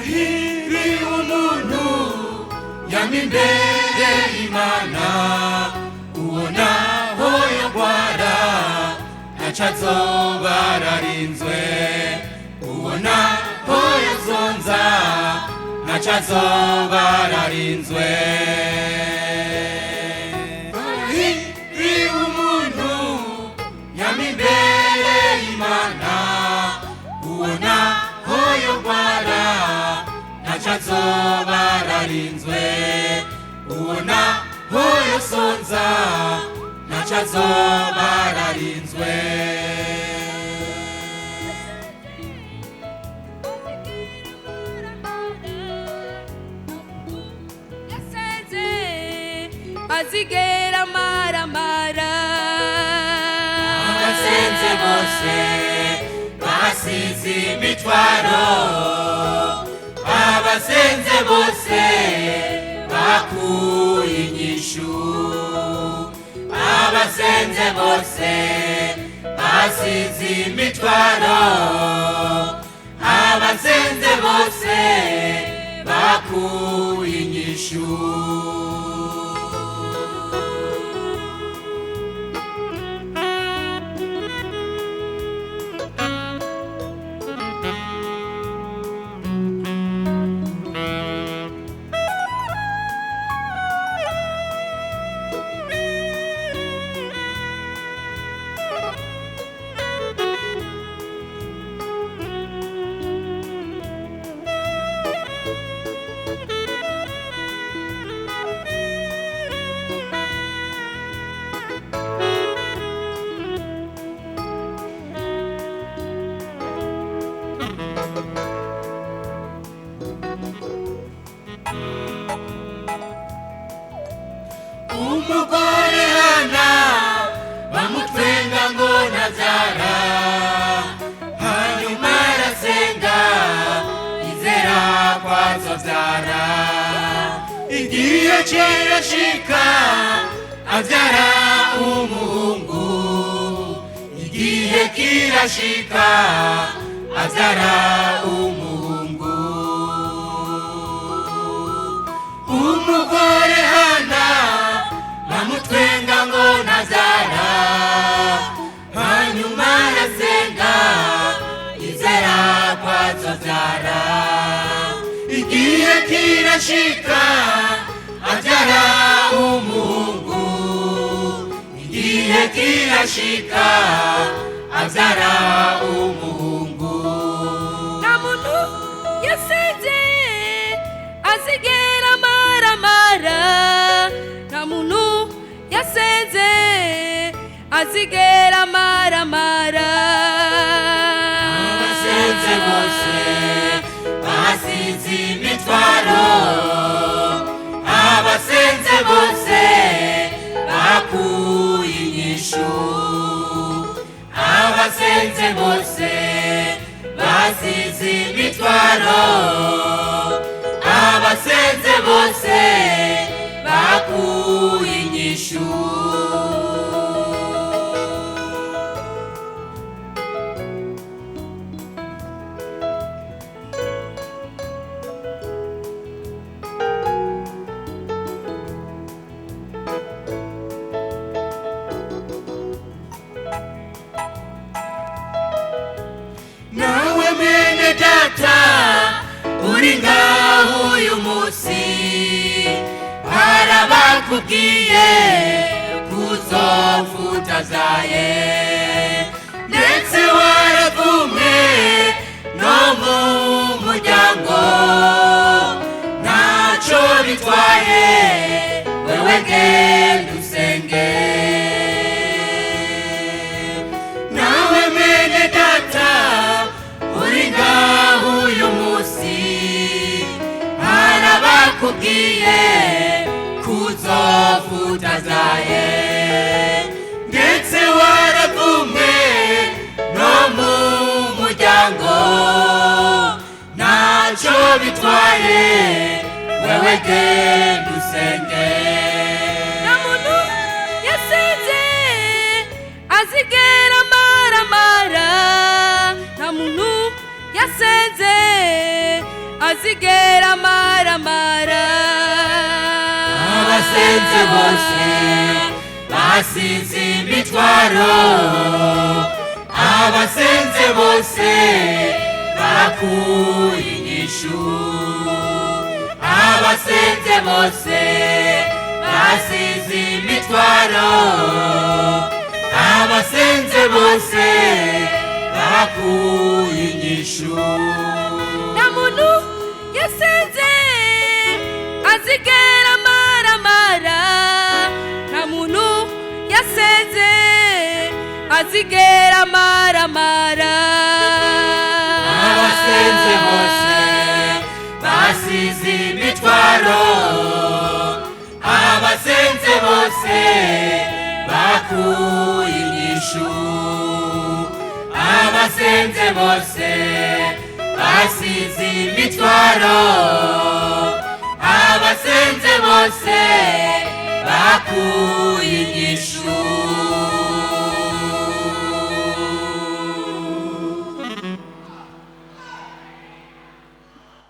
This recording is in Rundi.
Hiri umuntu yamimbere Imana ubonaho yogwara ntacazoba ararinzwe ubonaho yazonza ntacazoba ararinzwe Hiri umuntu yamimbere Imana ubonaho yogwara ntacazoba ararinzwe ubonaho yasonza ntacazoba ararinzwe yasenze azigera maramara abasenze bose basize imitwaro abasenze bose bakuye inyishu abasenze bose basize imitwaro abasenze bose bakuye inyishu umugore Hana bamutwenga ngo ntabyara hanyuma arasenga izera kwazobyara igihe kirashika abyara umuhungu igihe kirashika abyara umuhungu umugore Hana bamutwenga ngo ntabyara hanyuma arasenga izera kwazobyara igihe kirashika abyara umuhungu igihe kirashika abyara umuhungu nta muntu yasenze azigera maramara nta muntu yasenze azigera maramara abasenze bose basize imitwaro abasenze bose bakuye inyishu abasenze bose basize imitwaro abasenze bose bakuye inyishu nawe mwene data uri ngaho uyu munsi harabakubwiye kuzofutazaye ndetse waravumwe no mu muryango ntacyo bitwaye wewe genda usenge nawe mwene data uri ngaho uyu munsi harabakubwiye kuzofutazaye ndetse waravumwe no mu muryango ntacyo bitwaye wewe genda usenge nta muntu yasenze azigera maramara nta muntu yasenze azigera maramara. Abasenze bose basize imitwaro, abasenze bose bakuye inyishu, abasenze bose basize imitwaro, abasenze bose bakuye inyishu. Nta muntu yasenze azigera maramara, nta muntu yasenze azigera maramara. Abasenze bose basize imitwaro, abasenze bose bakuye inyishu, abasenze bose basize imitwaro, abasenze bose bakuye inyishu.